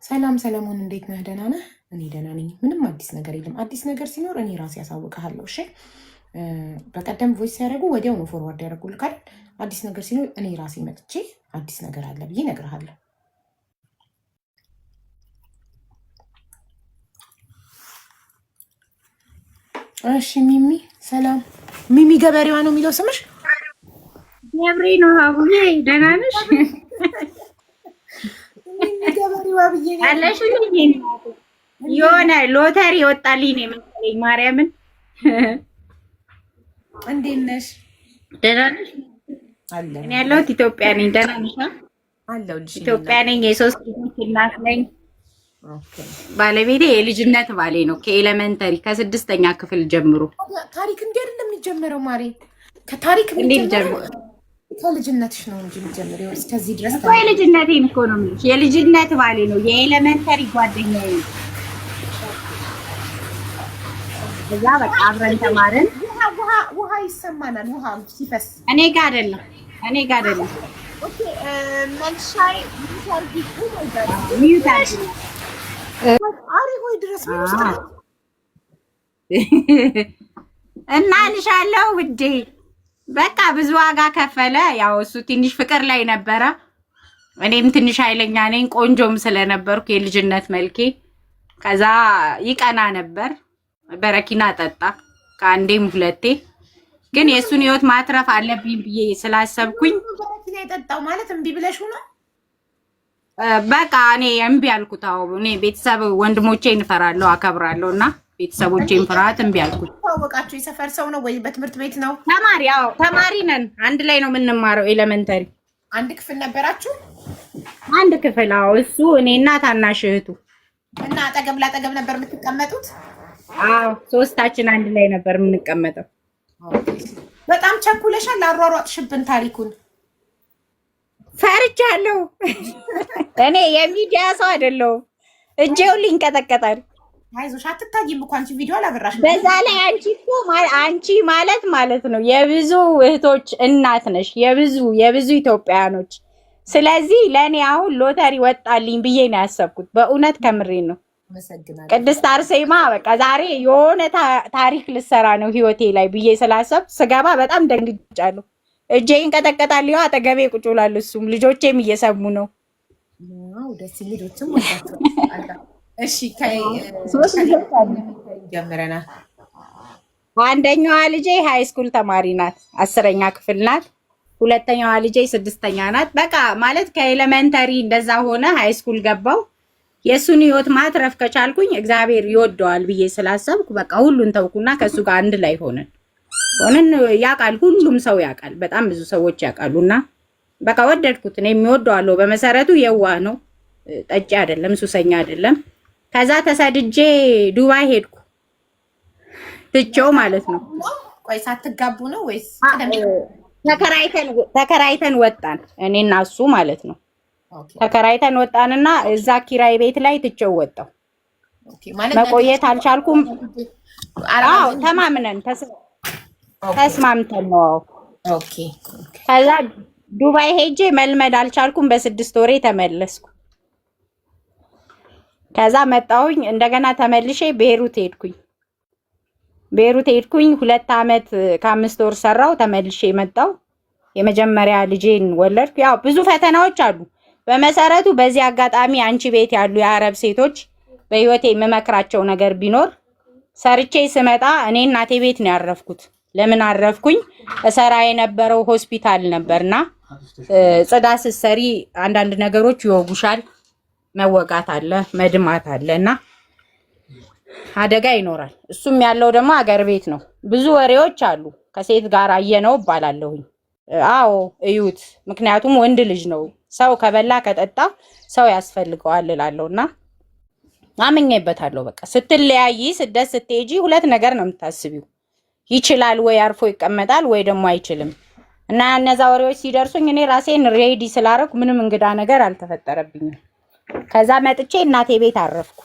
ሰላም ሰለሞን፣ እንዴት ነህ? ደህና ነህ? እኔ ደህና ነኝ። ምንም አዲስ ነገር የለም። አዲስ ነገር ሲኖር እኔ ራሴ ያሳውቅሃለሁ። እሺ። በቀደም ቮይስ ሲያደርጉ ወዲያው ነው ፎርዋርድ ያደርጉልህ አይደል? አዲስ ነገር ሲኖር እኔ ራሴ መጥቼ አዲስ ነገር አለ ብዬ እነግርሃለሁ። እሺ ሚሚ፣ ሰላም። ሚሚ ገበሬዋ ነው የሚለው ስምሽ? ገብሬ ነው። አቡዬ ደህና ነሽ? ሚሚ ገበሬዋ ብዬ ነው አለሽ? የሆነ ሎተሪ ወጣልኝ ነው የመሰለኝ። ማርያምን እንዴት ነሽ? ደህና ነሽ? አለ እኔ ያለሁት ኢትዮጵያ ነኝ። ደህና ነሽ? አለሁልሽ። ኢትዮጵያ ነኝ። የሶስት ልጆች እናት ነኝ። ኦኬ። ባለቤቴ የልጅነት ባሌ ነው። ከኤሌመንተሪ ከ6ኛ ክፍል ጀምሮ። ታሪክ እንዴት አይደለም የሚጀምረው ማሬ? ከታሪክ የሚጀምረው ከልጅነትሽ ነው እንጂ የሚጀምረው እስከዚህ ድረስ እኮ የልጅነቴን እኮ ነው የምልሽ። የልጅነት ባሌ ነው። የኤሌመንተሪ ጓደኛዬ ነው። እዛ በቃ አብረን ተማርን። ውሃ ይሰማናል። ውሃ ሲፈስ እኔ ጋር አይደለም፣ እኔ ጋር አይደለም። ኦኬ። መልሻይ ሚዩት አድርጊ። አሪ ሆይ ድረስ እና ልሻለው ውዴ። በቃ ብዙ ዋጋ ከፈለ። ያው እሱ ትንሽ ፍቅር ላይ ነበረ፣ እኔም ትንሽ ኃይለኛ ነኝ። ቆንጆም ስለነበርኩ የልጅነት መልኬ ከዛ ይቀና ነበር። በረኪና ጠጣ ከአንዴም ሁለቴ። ግን የእሱን ህይወት ማትረፍ አለብኝ ብዬ ስላሰብኩኝ በረኪና የጠጣው ማለት እምቢ ብለሽ ነው? በቃ እኔ እምቢ አልኩት። አዎ እኔ ቤተሰብ ወንድሞቼን እፈራለሁ አከብራለሁ፣ እና ቤተሰቦቼን ፍርሃት እምቢ አልኩት። ታወቃችሁ? የሰፈር ሰው ነው ወይ በትምህርት ቤት ነው? ተማሪ? አዎ ተማሪ ነን። አንድ ላይ ነው የምንማረው። ኤሌመንተሪ አንድ ክፍል ነበራችሁ? አንድ ክፍል። አዎ እሱ እኔና ታናሽ እህቱ እና አጠገብ ላጠገብ ነበር የምትቀመጡት? አዎ ሶስታችን አንድ ላይ ነበር የምንቀመጠው። በጣም ቸኩለሻል። አሯሯጥሽብን ታሪኩን። ፈርቻለሁ። እኔ የሚዲያ ሰው አይደለሁም። እጄው ይንቀጠቀጣል። አይዞሽ፣ አትታይም እኮ አንቺ ቪዲዮ አላበራሽም። በዛ ላይ አንቺ ማለት ነው የብዙ እህቶች እናት ነሽ፣ የብዙ ኢትዮጵያኖች። ስለዚህ ለእኔ አሁን ሎተሪ ወጣልኝ ብዬ ነው ያሰብኩት። በእውነት ከምሬ ነው። ቅድስት አርሴማ በቃ ዛሬ የሆነ ታሪክ ልሰራ ነው ህይወቴ ላይ ብዬ ስላሰብ ስገባ በጣም ደንግጫለሁ። እጄ ይንቀጠቀጣል። ይኸው አጠገቤ ቁጭ ብሏል። እሱም ልጆቼም እየሰሙ ነው። ደስ ልጆችም እሺ። ጀምረናል። አንደኛዋ ልጄ ሃይ ስኩል ተማሪ ናት፣ 10ኛ ክፍል ናት። ሁለተኛዋ ልጄ 6ኛ ናት። በቃ ማለት ከኤሌመንተሪ እንደዛ ሆነ ሃይ ስኩል ገባው። የእሱን ህይወት ማትረፍ ከቻልኩኝ እግዚአብሔር ይወደዋል ብዬ ስላሰብኩ በቃ ሁሉን ተውኩና ከእሱ ጋር አንድ ላይ ሆነን ያውቃል፣ ሁሉም ሰው ያውቃል፣ በጣም ብዙ ሰዎች ያውቃሉና በቃ ወደድኩት። እኔ የሚወደዋለሁ። በመሰረቱ የዋህ ነው፣ ጠጪ አይደለም፣ ሱሰኛ አይደለም። ከዛ ተሰድጄ ዱባይ ሄድኩ፣ ትቼው ማለት ነው። ቆይ ሳትጋቡ ነው ወይስ ተከራይተን ወጣን? እኔና እሱ ማለት ነው። ተከራይተን ወጣንና እዛ ኪራይ ቤት ላይ ትቼው ወጣው። መቆየት አልቻልኩም። አዎ ተማምነን ተስማምተን ነው። ኦኬ። ከዛ ዱባይ ሄጄ መልመድ አልቻልኩም። በ6 ወሬ ተመለስኩ። ከዛ መጣሁኝ እንደገና ተመልሼ ቤሩት ሄድኩኝ። 2 ዓመት ከ5 ወር ሰራው። ተመልሼ መጣሁ። የመጀመሪያ ልጄን ወለድኩ። ያው ብዙ ፈተናዎች አሉ። በመሰረቱ በዚህ አጋጣሚ አንቺ ቤት ያሉ የአረብ ሴቶች በህይወቴ የምመክራቸው ነገር ቢኖር ሰርቼ ስመጣ እኔ እናቴ ቤት ነው ያረፍኩት። ለምን አረፍኩኝ? እሰራ የነበረው ሆስፒታል ነበርና ጽዳት ስትሰሪ አንዳንድ ነገሮች ይወጉሻል። መወጋት አለ፣ መድማት አለና አደጋ ይኖራል። እሱም ያለው ደግሞ አገር ቤት ነው። ብዙ ወሬዎች አሉ። ከሴት ጋር አየነው እባላለሁኝ። አዎ እዩት። ምክንያቱም ወንድ ልጅ ነው። ሰው ከበላ ከጠጣ ሰው ያስፈልገዋል እላለሁና አምኜበታለሁ። በቃ ስትለያይ ስደት ስትሄጂ 2 ነገር ነው የምታስቢው። ይችላል ወይ አርፎ ይቀመጣል ወይ ደግሞ አይችልም። እና እነዛ ወሬዎች ሲደርሱኝ እኔ ራሴን ሬዲ ስላደረኩ ምንም እንግዳ ነገር አልተፈጠረብኝም። ከዛ መጥቼ እናቴ ቤት አረፍኩ።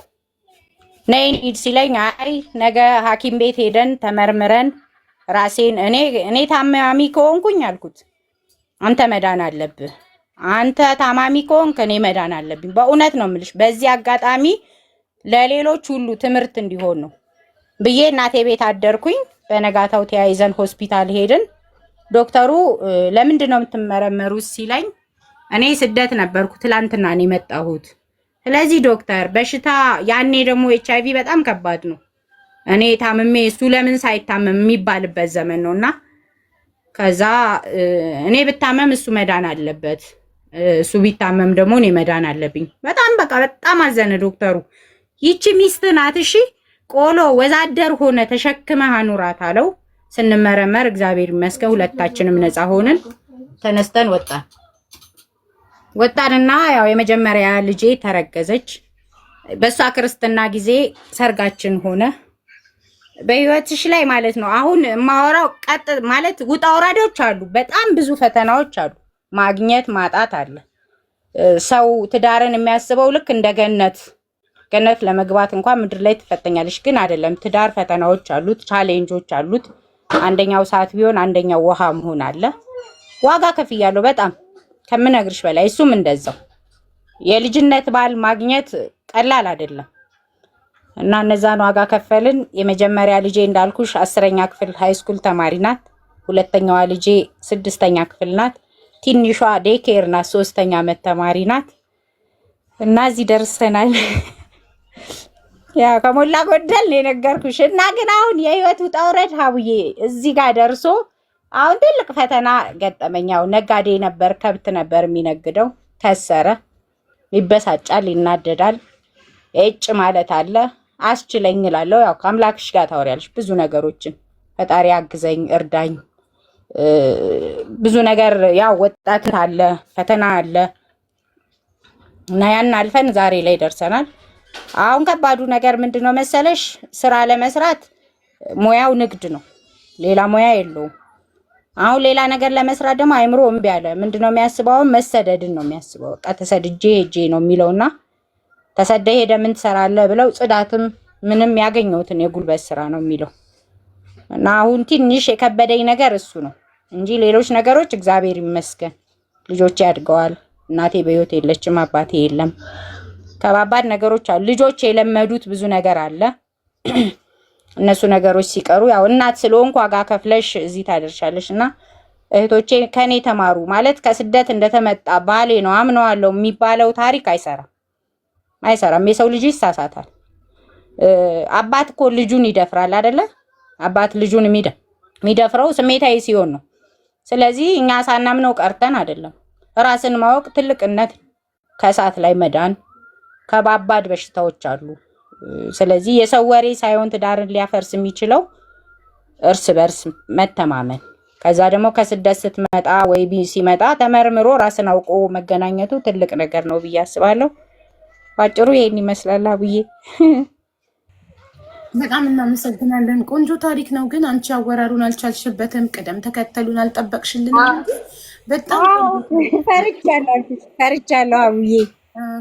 ነይ እንሂድ ሲለኝ አይ ነገ ሐኪም ቤት ሄደን ተመርምረን ራሴን እኔ ታማሚ ከሆንኩኝ አልኩት አንተ መዳን አለብህ አንተ ታማሚ ከሆንክ እኔ መዳን አለብኝ። በእውነት ነው የምልሽ። በዚህ አጋጣሚ ለሌሎች ሁሉ ትምህርት እንዲሆን ነው ብዬ እናቴ ቤት አደርኩኝ። በነጋታው ተያይዘን ሆስፒታል ሄድን። ዶክተሩ ለምንድን ነው የምትመረመሩት ሲለኝ እኔ ስደት ነበርኩ፣ ትላንትና ነው የመጣሁት። ስለዚህ ዶክተር በሽታ ያኔ ደግሞ HIV በጣም ከባድ ነው። እኔ ታምሜ እሱ ለምን ሳይታመም የሚባልበት ዘመን ነውና ከዛ እኔ ብታመም እሱ መዳን አለበት፣ እሱ ቢታመም ደግሞ እኔ መዳን አለብኝ። በጣም በቃ በጣም አዘነ ዶክተሩ። ይቺ ሚስት ናት፣ እሺ ቆሎ ወዛደር ሆነ ተሸክመህ አኑራት አለው። ስንመረመር እግዚአብሔር ይመስገን ሁለታችንም ነፃ ሆንን። ተነስተን ወጣንና ያው የመጀመሪያ ልጄ ተረገዘች። በሷ ክርስትና ጊዜ ሰርጋችን ሆነ። በህይወትሽ ላይ ማለት ነው አሁን ማወራው ቀጥ ማለት ውጣ ውረዶች አሉ፣ በጣም ብዙ ፈተናዎች አሉ። ማግኘት ማጣት አለ። ሰው ትዳርን የሚያስበው ልክ እንደ ገነት ለመግባት እንኳን ምድር ላይ ትፈተኛለሽ፣ ግን አይደለም። ትዳር ፈተናዎች አሉት፣ ቻሌንጆች አሉት። አንደኛው ሰዓት ቢሆን አንደኛው ውሃ መሆን አለ። ዋጋ ከፍያለሁ በጣም ከምነግርሽ በላይ። እሱም እንደዛው የልጅነት ባል ማግኘት ቀላል አይደለም እና እነዛን ዋጋ ከፈልን። የመጀመሪያ ልጄ እንዳልኩሽ 10ኛ ክፍል ሃይስኩል ተማሪ ናት። ሁለተኛዋ ልጄ 6ኛ ክፍል ናት። ትንሿ ዴኬር ናት፣ 3ኛ ዓመት ተማሪ ናት። እና እዚህ ደርሰናል። ያ ከሞላ ጎደል ነው የነገርኩሽ። እና ግን አሁን የህይወት ውጣ ውረድ ሀቡዬ እዚህ ጋር ደርሶ አሁን ትልቅ ፈተና ገጠመኛው። ነጋዴ ነበር፣ ከብት ነበር የሚነግደው። ከሰረ፣ ይበሳጫል፣ ይናደዳል፣ እጭ ማለት አለ። አስችለኝ እላለሁ። ያው ከአምላክሽ ጋር ታወሪያለሽ ብዙ ነገሮችን። ፈጣሪ አግዘኝ፣ እርዳኝ፣ ብዙ ነገር ያው ወጣት አለ፣ ፈተና አለ እና ያን አልፈን ዛሬ ላይ ደርሰናል። አሁን ከባዱ ነገር ምንድነው መሰለሽ? ስራ ለመስራት ሙያው ንግድ ነው፣ ሌላ ሙያ የለውም። አሁን ሌላ ነገር ለመስራት ደግሞ አይምሮ እምቢ አለ። ምንድነው የሚያስበው? መሰደድን ነው የሚያስበው። በቃ ተሰድጄ ሄጄ ነው የሚለውና ተሰደ ሄደ ምን ትሰራለህ ብለው ጽዳትም ምንም ያገኘውትን የጉልበት ስራ ነው የሚለው። እና አሁን ትንሽ የከበደኝ ነገር እሱ ነው እንጂ ሌሎች ነገሮች እግዚአብሔር ይመስገን ልጆቼ ያድገዋል። እናቴ በህይወት የለችም፣ አባቴ የለም። ከባባድ ነገሮች አሉ። ልጆች የለመዱት ብዙ ነገር አለ። እነሱ ነገሮች ሲቀሩ ያው እናት ስለሆንኩ ዋጋ ከፍለሽ እዚህ ታደርሻለሽ። እና እህቶቼ ከኔ ተማሩ። ማለት ከስደት እንደተመጣ ባሌ ነው አምነዋለሁ የሚባለው ታሪክ አይሰራም። የሰው ልጅ ይሳሳታል። አባት እኮ ልጁን ይደፍራል አይደለ? አባት ልጁን የሚደፍረው ስሜታዊ ሲሆን ነው። ስለዚህ እኛ ሳናምነው ቀርተን አይደለም። ራስን ማወቅ ትልቅነት፣ ከእሳት ላይ መዳን፣ ከባባድ በሽታዎች አሉ። ስለዚህ የሰው ወሬ ሳይሆን ትዳርን ሊያፈርስ የሚችለው እርስ በርስ መተማመን። ከዛ ደግሞ ከስደት ስትመጣ ወይ ሲመጣ ተመርምሮ ራስን አውቆ መገናኘቱ ትልቅ ነገር ነው ብዬ አስባለሁ። ባጭሩ ይሄን ይመስላል አብዬ። በጣም እናመሰግናለን። ቆንጆ ታሪክ ነው፣ ግን አንቺ አወራሩን አልቻልሽበትም፣ ቅደም ተከተሉን አልጠበቅሽልንም። በጣም ፈርቻለሁ አብዬ፣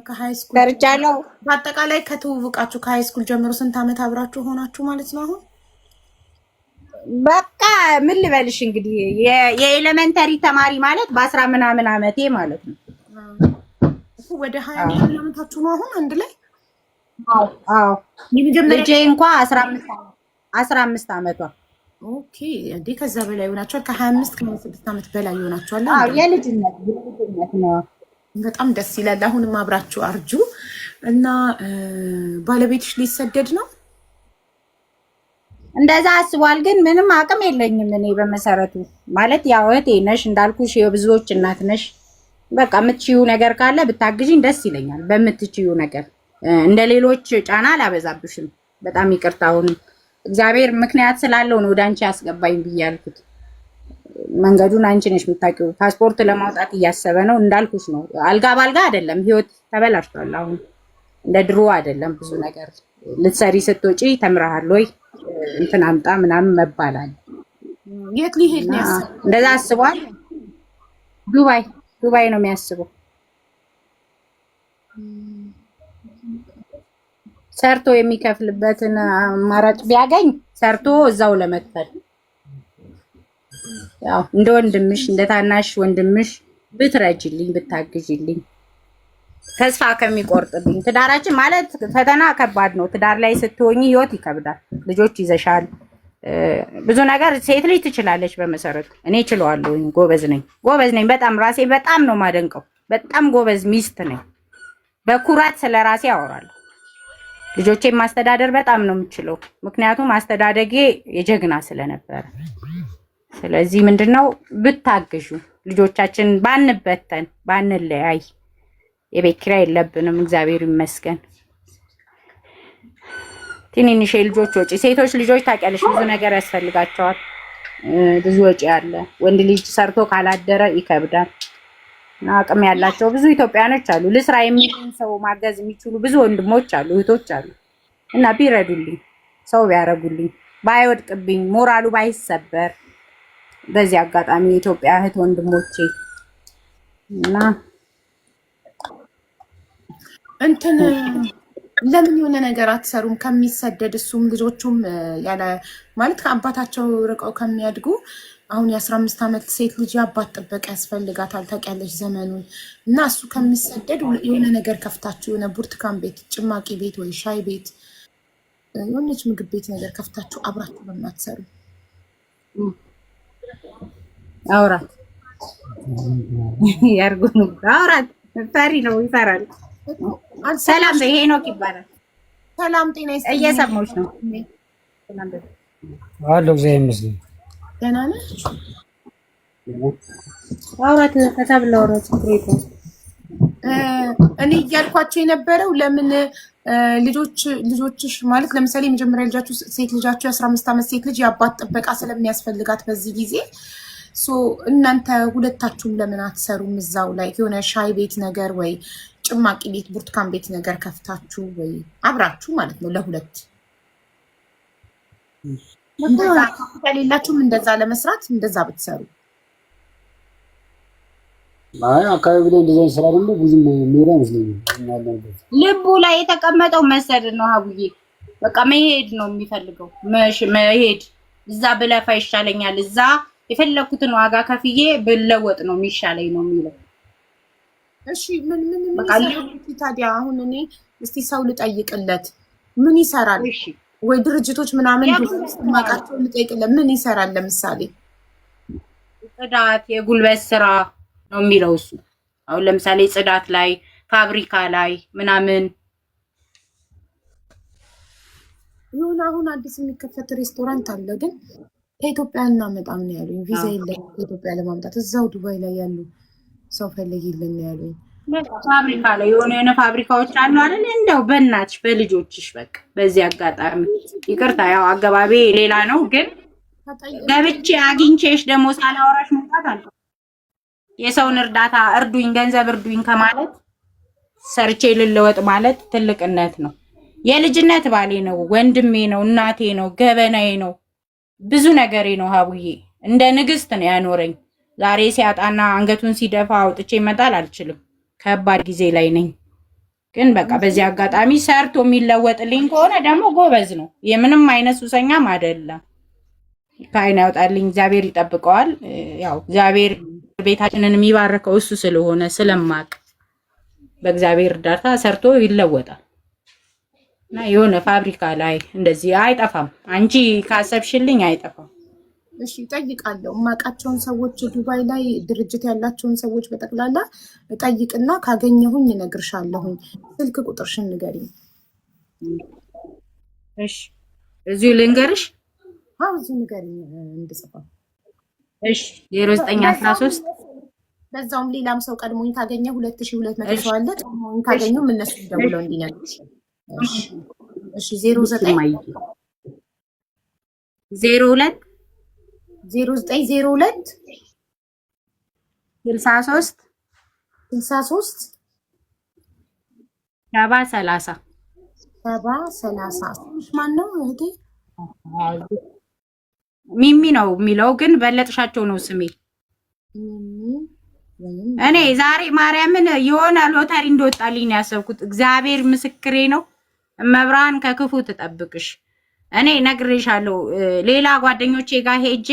ከሃይስኩል ፈርቻለሁ። በአጠቃላይ ከተዋወቃችሁ ከሃይስኩል ጀምሮ ስንት ዓመት አብራችሁ ሆናችሁ ማለት ነው? አሁን በቃ ምን ልበልሽ እንግዲህ የኤሌመንተሪ ተማሪ ማለት በ10 ምናምን ዓመቴ ማለት ነው። ወደ 20 ዓመታችሁ ነው አሁን አንድ ላይ? አዎ ልጄ እንኳን 15 ዓመቷ። ኦኬ እንዴ ከዛ በላይ ሆናችኋል። ከ25 ከ26 ዓመት በላይ ሆናችኋል። አዎ የልጅነት ነው። በጣም ደስ ይላል። አሁንም አብራችሁ አርጁ እና ባለቤትሽ ሊሰደድ ነው እንደዛ አስቧል። ግን ምንም አቅም የለኝም እኔ በመሰረቱ ማለት ያው እህቴ ነሽ እንዳልኩሽ የብዙዎች እናት ነሽ። በቃ የምትችዩ ነገር ካለ ብታግዢኝ ደስ ይለኛል። በምትችዩ ነገር እንደ ሌሎች ጫና አላበዛብሽም። በጣም ይቅርታ። አሁንም እግዚአብሔር ምክንያት ስላለው ነው ወደ አንቺ ያስገባኝ ብዬ ያልኩት። መንገዱን አንቺ ነሽ የምታውቂው። ፓስፖርት ለማውጣት እያሰበ ነው እንዳልኩሽ ነው። አልጋ ባልጋ አይደለም፣ ህይወት ተበላሽቷል። አሁን እንደ ድሮ አይደለም። ብዙ ነገር ልትሰሪ ስትወጪ ተምረሃል ወይ እንትን አምጣ ምናምን መባላል። የት ሊሄድ ነው ያሰበው? እንደዛ አስቧል። ዱባይ ነው የሚያስበው። ሰርቶ የሚከፍልበትን አማራጭ ቢያገኝ ሰርቶ እዛው ለመክፈል ያው እንደ ወንድምሽ እንደ ታናሽ ወንድምሽ ብትረጅልኝ ብታግዥልኝ ተስፋ ከሚቆርጥብኝ። ትዳራችን ማለት ፈተና ከባድ ነው። ትዳር ላይ ስትሆኚ ህይወት ይከብዳል። ልጆች ይዘሻል፣ ብዙ ነገር ሴት ልጅ ትችላለች። በመሰረቱ እኔ እችለዋለሁ፣ ጎበዝ ነኝ። በጣም ራሴ በጣም ነው ማደንቀው። በጣም ጎበዝ ሚስት ነኝ። በኩራት ስለ ራሴ አወራለሁ። ልጆቼን ማስተዳደር በጣም ነው የምችለው፣ ምክንያቱም አስተዳደጌ የጀግና ስለነበረ። ስለዚህ ምንድነው ብታግዡ፣ ልጆቻችን ባንበተን ባንለያይ። የቤት ኪራይ የለብንም እግዚአብሔር ይመስገን። ትንንሽ ልጆች ወጪ፣ ሴቶች ልጆች ታውቂያለሽ ብዙ ነገር ያስፈልጋቸዋል። ብዙ ወጪ አለ። ወንድ ልጅ ሰርቶ ካላደረ ይከብዳል። አቅም ያላቸው ብዙ ኢትዮጵያኖች አሉ። ልስራ የሚሉን ሰው ማገዝ የሚችሉ ብዙ ወንድሞች አሉ፣ እህቶች አሉ። እና ቢረዱልኝ፣ ሰው ቢያረጉልኝ፣ ባይወድቅብኝ፣ ሞራሉ ባይሰበር በዚህ አጋጣሚ የኢትዮጵያ እህት ወንድሞቼ እና እንትን ለምን የሆነ ነገር አትሰሩም? ከሚሰደድ እሱም ልጆቹም ያለ ማለት ከአባታቸው ርቀው ከሚያድጉ አሁን የ15 ዓመት ሴት ልጅ አባት ጥበቃ ያስፈልጋታል። ታውቂያለሽ ዘመኑን እና እሱ ከሚሰደድ የሆነ ነገር ከፍታችሁ የሆነ ብርቱካን ቤት፣ ጭማቂ ቤት ወይ ሻይ ቤት የሆነች ምግብ ቤት ነገር ከፍታችሁ አብራችሁ በማትሰሩ አውራት ያርጉ አውራት ፈሪ ነው ይፈራል። ሰላም ሄኖክ ይባላል። ሰላም ጤና ይስጥልኝ። እየሰማሁሽ ነው። አለሁ እግዚአብሔር ይመስገን። ደህና ነሽ? አውራት ከተብለው ነው ትሬት እኔ እያልኳቸው የነበረው ለምን ልጆችሽ ማለት ለምሳሌ የመጀመሪያ ልጃችሁ ሴት ልጃችሁ የ15 ዓመት ሴት ልጅ የአባት ጥበቃ ስለሚያስፈልጋት በዚህ ጊዜ እናንተ ሁለታችሁም ለምን አትሰሩም? እዛው ላይ የሆነ ሻይ ቤት ነገር ወይ ጭማቂ ቤት፣ ብርቱካን ቤት ነገር ከፍታችሁ ወይ አብራችሁ ማለት ነው ለሁለት ከሌላችሁም እንደዛ ለመስራት እንደዛ ብትሰሩ። አይ አካባቢ ላይ እንደዛ ስራ ደግሞ ብዙም ሜዳ አይመስለኝም። ልቡ ላይ የተቀመጠው መሰደድ ነው። ሀቡዬ በቃ መሄድ ነው የሚፈልገው። መሄድ እዛ ብለፋ ይሻለኛል፣ እዛ የፈለኩትን ዋጋ ከፍዬ ብለወጥ ነው የሚሻለኝ ነው የሚለው። እሺ ምን ታዲያ አሁን እኔ እስቲ ሰው ልጠይቅለት ምን ይሰራል? እሺ ወይ ድርጅቶች ምናምን ማቃቸው ልጠይቅለት ምን ይሰራል? ለምሳሌ ጽዳት፣ የጉልበት ስራ ነው የሚለው እሱ። አሁን ለምሳሌ ጽዳት ላይ፣ ፋብሪካ ላይ ምናምን ይሁን። አሁን አዲስ የሚከፈት ሬስቶራንት አለ፣ ግን ከኢትዮጵያ እናመጣም ነው ያሉኝ። ቪዛ የለም ከኢትዮጵያ ለማምጣት እዛው ዱባይ ላይ ያሉ ሰው ፈልጊልን ነው ያሉኝ። ፋብሪካ ላይ የሆነ ፋብሪካዎች አሉ አይደል? እንደው በእናትሽ በልጆችሽ በቃ በዚህ አጋጣሚ ይቅርታ፣ ያው አገባቢ ሌላ ነው፣ ግን ገብቼ አግኝቼሽ ደግሞ ሳላወራሽ መጣት አለ። የሰውን እርዳታ እርዱኝ፣ ገንዘብ እርዱኝ ከማለት ሰርቼ ልለወጥ ማለት ትልቅነት ነው። የልጅነት ባሌ ነው፣ ወንድሜ ነው፣ እናቴ ነው፣ ገበናዬ ነው፣ ብዙ ነገሬ ነው። ሀቡዬ እንደ ንግስት ነው ያኖረኝ። ዛሬ ሲያጣና አንገቱን ሲደፋ አውጥቼ መጣል አልችልም። ከባድ ጊዜ ላይ ነኝ። ግን በቃ በዚህ አጋጣሚ ሰርቶ የሚለወጥልኝ ከሆነ ደግሞ ጎበዝ ነው። የምንም አይነት ሱሰኛም አይደለም። ከአይን ያውጣልኝ፣ እግዚአብሔር ይጠብቀዋል። ያው እግዚአብሔር ቤታችንን የሚባርከው እሱ ስለሆነ ስለማቅ በእግዚአብሔር እርዳታ ሰርቶ ይለወጣል እና የሆነ ፋብሪካ ላይ እንደዚህ አይጠፋም። አንቺ ካሰብሽልኝ አይጠፋም። እሺ እጠይቃለሁ። የማውቃቸውን ሰዎች ዱባይ ላይ ድርጅት ያላቸውን ሰዎች በጠቅላላ እጠይቅና ካገኘሁኝ እነግርሻለሁኝ። ስልክ ቁጥርሽን ንገሪኝ። እሺ እዚሁ ልንገርሽ? አዎ እዚሁ ንገሪኝ እንድጽፈው። እሺ 0913 በዛውም ሌላም ሰው ቀድሞኝ ካገኘ 2200 ሰው አለ። ቀድሞኝ ካገኙም እነሱ ደውለው እንዲነግሩሽ። እሺ 0902 0902 63 63 70 30 ማን ነው እህቴ? ሚሚ ነው የሚለው፣ ግን በለጥሻቸው ነው ስሜ። እኔ ዛሬ ማርያምን የሆነ ሎተሪ እንደወጣልኝ ነው ያሰብኩት። እግዚአብሔር ምስክሬ ነው። መብራን ከክፉ ትጠብቅሽ። እኔ ነግሬሻለሁ። ሌላ ጓደኞቼ ጋር ሄጄ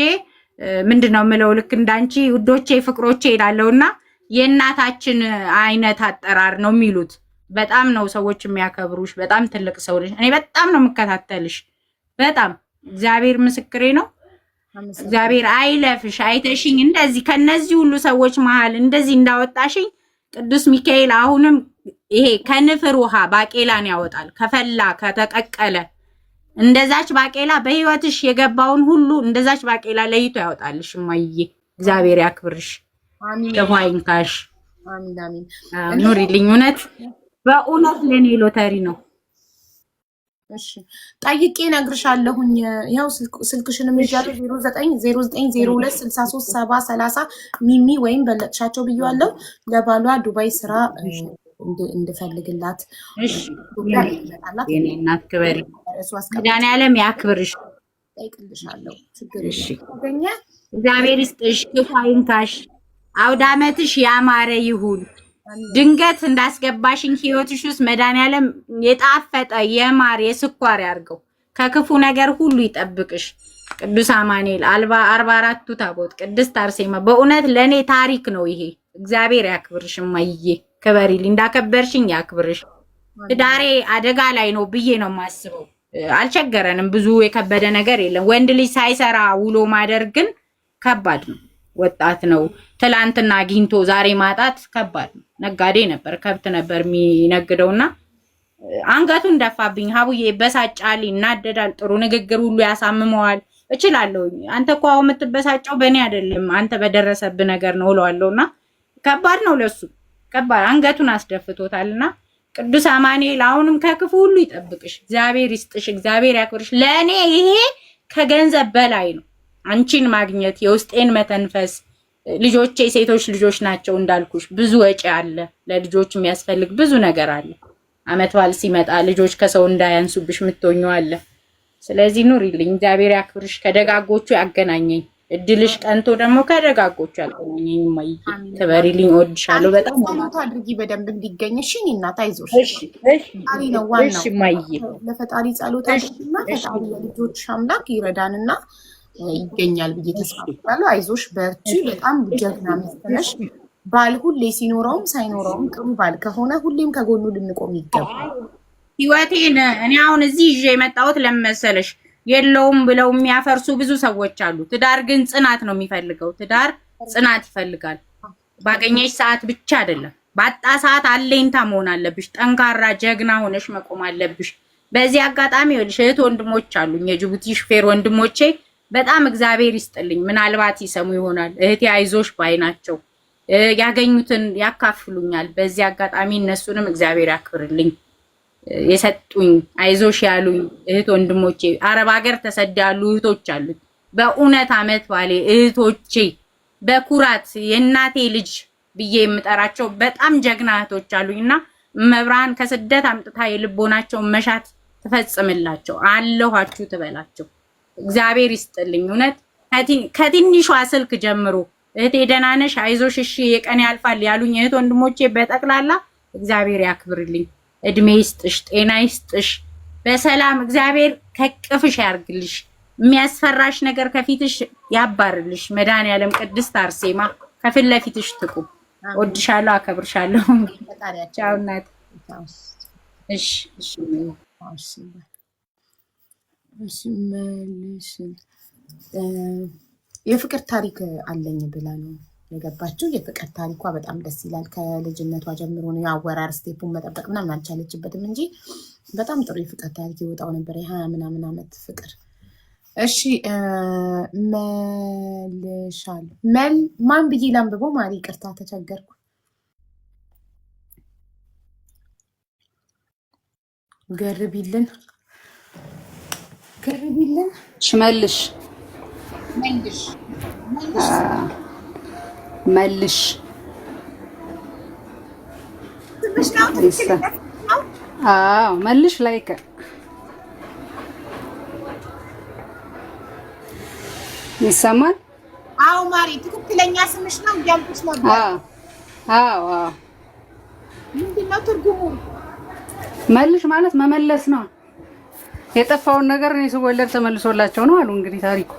ምንድነው የምለው ልክ እንዳንቺ ውዶቼ ፍቅሮቼ እላለሁና የእናታችን አይነት አጠራር ነው የሚሉት። በጣም ነው ሰዎች የሚያከብሩሽ። በጣም ትልቅ ሰው ነሽ። እኔ በጣም ነው የምከታተልሽ። በጣም እግዚአብሔር ምስክሬ ነው። እግዚአብሔር አይለፍሽ። አይተሽኝ እንደዚህ ከነዚህ ሁሉ ሰዎች መሃል እንደዚህ እንዳወጣሽኝ ቅዱስ ሚካኤል አሁንም ይሄ ከንፍር ውሃ ባቄላን ያወጣል። ከፈላ ከተቀቀለ እንደዛች ባቄላ በህይወትሽ የገባውን ሁሉ እንደዛች ባቄላ ለይቶ ያወጣልሽ። እማዬ እግዚአብሔር ያክብርሽ። አሜን። ተባይንካሽ። አሜን አሜን። ኑሪልኝ። እውነት በእውነት ለኔ ሎተሪ ነው። እሺ ጠይቄ እነግርሻለሁኝ። ያው ስልክሽንም ይዣለሁ 090902637030 ሚሚ ወይም በለጥሻቸው ብዬዋለሁ። ለባሏ ዱባይ ስራ እንድፈልግላት። እሺ የኔ እናት ክበሪ። መድኃኒዓለም ያክብርሽ። ጠይቅልሻለሁ። እሺ እግዚአብሔር ይስጥሽ፣ ክፉ አይንካሽ፣ አውደ ዓመትሽ ያማረ ይሁን። ድንገት እንዳስገባሽኝ ህይወትሽ ውስጥ መድኃኒዓለም የጣፈጠ የማር የስኳር ያርገው። ከክፉ ነገር ሁሉ ይጠብቅሽ። ቅዱስ አማኑኤል 44ቱ ታቦት ቅድስት አርሴማ በእውነት ለኔ ታሪክ ነው ይሄ። እግዚአብሔር ያክብርሽ እማዬ፣ ክበሪልኝ። እንዳከበርሽኝ ያክብርሽ። ትዳሬ አደጋ ላይ ነው ብዬ ነው የማስበው። አልቸገረንም፣ ብዙ የከበደ ነገር የለም። ወንድ ልጅ ሳይሰራ ውሎ ማደር ግን ከባድ ነው። ወጣት ነው። ትላንትና አግኝቶ ዛሬ ማጣት ከባድ ነው። ነጋዴ ነበር፣ ከብት ነበር የሚነግደውና አንገቱን ደፋብኝ። ሀቡዬ በሳጫል፣ ይናደዳል፣ ጥሩ ንግግር ሁሉ ያሳምመዋል። እችላለሁ። አንተ እኮ አሁን የምትበሳጨው በእኔ አይደለም፣ አንተ በደረሰብህ ነገር ነው እለዋለሁና ከባድ ነው ለሱ፣ ከባድ አንገቱን አስደፍቶታልና ቅዱስ አማኑኤል አሁንም ከክፉ ሁሉ ይጠብቅሽ። እግዚአብሔር ይስጥሽ፣ እግዚአብሔር ያክብርሽ። ለእኔ ይሄ ከገንዘብ በላይ ነው። አንቺን ማግኘት፣ የውስጤን መተንፈስ። ልጆቼ ሴቶች ልጆች ናቸው እንዳልኩሽ፣ ብዙ ወጪ አለ፣ ለልጆች የሚያስፈልግ ብዙ ነገር አለ። አመት በዓል ሲመጣ ልጆች ከሰው እንዳያንሱብሽ የምትሆኚው አለ። ስለዚህ ኑሪልኝ፣ እግዚአብሔር ያክብርሽ፣ ከደጋጎቹ ያገናኘኝ። እድልሽ ቀንቶ ደግሞ ከደጋጎቹ ያገናኘኝ። ማይ ተበሪልኝ፣ እወድሻለሁ በጣም። ጸሎት አድርጊ በደንብ እንዲገኝ። እሺ እናት አይዞሽ። እሺ ፈጣሪ ነው ዋናው። እሺ ማይ ለፈጣሪ ጸሎት አድርጊና ፈጣሪ የልጆች አምላክ ይረዳንና ይገኛል ብዬ ተስፋ አደርጋለሁ። አይዞሽ በርቺ። በጣም ጀግና ሚስት ነሽ። ባል ሁሌ ሲኖረውም ሳይኖረውም ጥሩ ባል ከሆነ ሁሌም ከጎኑ ልንቆም ይገባል። ህይወቴን እኔ አሁን እዚህ ይዤ የመጣሁት ለመሰለሽ የለውም ብለው የሚያፈርሱ ብዙ ሰዎች አሉ። ትዳር ግን ጽናት ነው የሚፈልገው። ትዳር ጽናት ይፈልጋል። ባገኘሽ ሰዓት ብቻ አይደለም፣ ባጣ ሰዓት አለኝታ መሆን አለብሽ። ጠንካራ ጀግና ሆነሽ መቆም አለብሽ። በዚህ አጋጣሚ እህት ወንድሞች አሉኝ፣ የጅቡቲ ሹፌር ወንድሞቼ በጣም እግዚአብሔር ይስጥልኝ። ምናልባት ይሰሙ ይሆናል። እህቴ አይዞሽ ባይ ናቸው። ያገኙትን ያካፍሉኛል። በዚህ አጋጣሚ እነሱንም እግዚአብሔር ያክብርልኝ። የሰጡኝ አይዞሽ ያሉኝ እህት ወንድሞቼ፣ አረብ ሀገር ተሰዳሉ እህቶች አሉት። በእውነት አመት ባሌ እህቶቼ፣ በኩራት የእናቴ ልጅ ብዬ የምጠራቸው በጣም ጀግና እህቶች አሉኝና መብራን ከስደት አምጥታ የልቦናቸው መሻት ትፈጽምላቸው፣ አለኋችሁ ትበላቸው። እግዚአብሔር ይስጥልኝ። እውነት ከትንሿ ስልክ ጀምሮ እህቴ ደህና ነሽ፣ አይዞሽ፣ እሺ የቀን ያልፋል ያሉኝ እህት ወንድሞቼ በጠቅላላ እግዚአብሔር ያክብርልኝ። እድሜ ይስጥሽ፣ ጤና ይስጥሽ፣ በሰላም እግዚአብሔር ከቅፍሽ ያርግልሽ። የሚያስፈራሽ ነገር ከፊትሽ ያባርልሽ። መድኃኒዓለም ቅድስት አርሴማ ከፊት ለፊትሽ ትቁም። ወድሻለሁ፣ አከብርሻለሁ። ቻው እናት። እሺ እሺ መልሽ የፍቅር ታሪክ አለኝ ብላ ነው የገባችው። የፍቅር ታሪኳ በጣም ደስ ይላል። ከልጅነቷ ጀምሮ ነው የአወራር ስቴፑን መጠበቅ ምናምን አልቻለችበትም እንጂ በጣም ጥሩ የፍቅር ታሪክ ይወጣው ነበር። የ20 ምናምን ዓመት ፍቅር። እሺ መልሻል ማን ብዬ ላንብበው? ማሪ ይቅርታ ተቸገርኩ። ገርቢልን ሽመልሽ መልሽ መልሽ ላይከ ይሰማል? አዎ ማሪ ትክክለኛ ስምሽ ነው እያልኩሽ ነበር። አዎ ምንድን ነው ትርጉሙ? መልሽ ማለት መመለስ ነው። የጠፋውን ነገር እኔ ስወለድ ተመልሶላቸው ነው አሉ። እንግዲህ ታሪኩ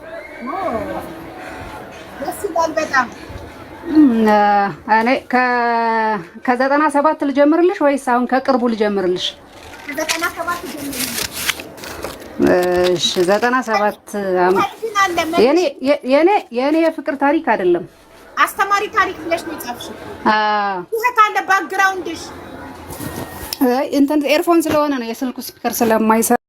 ደስ ይላል በጣም። እኔ ከ97 ልጀምርልሽ ወይስ አሁን ከቅርቡ ልጀምርልሽ? ከ97 ጀምርልሽ። እሺ 97 የኔ የፍቅር ታሪክ አይደለም፣ አስተማሪ ታሪክ ብለሽ ነው የጻፍሽው። ይሄ ካለ ባክግራውንድሽ እንትን ኤርፎን ስለሆነ ነው የስልኩ ስፒከር ስለማይሰራ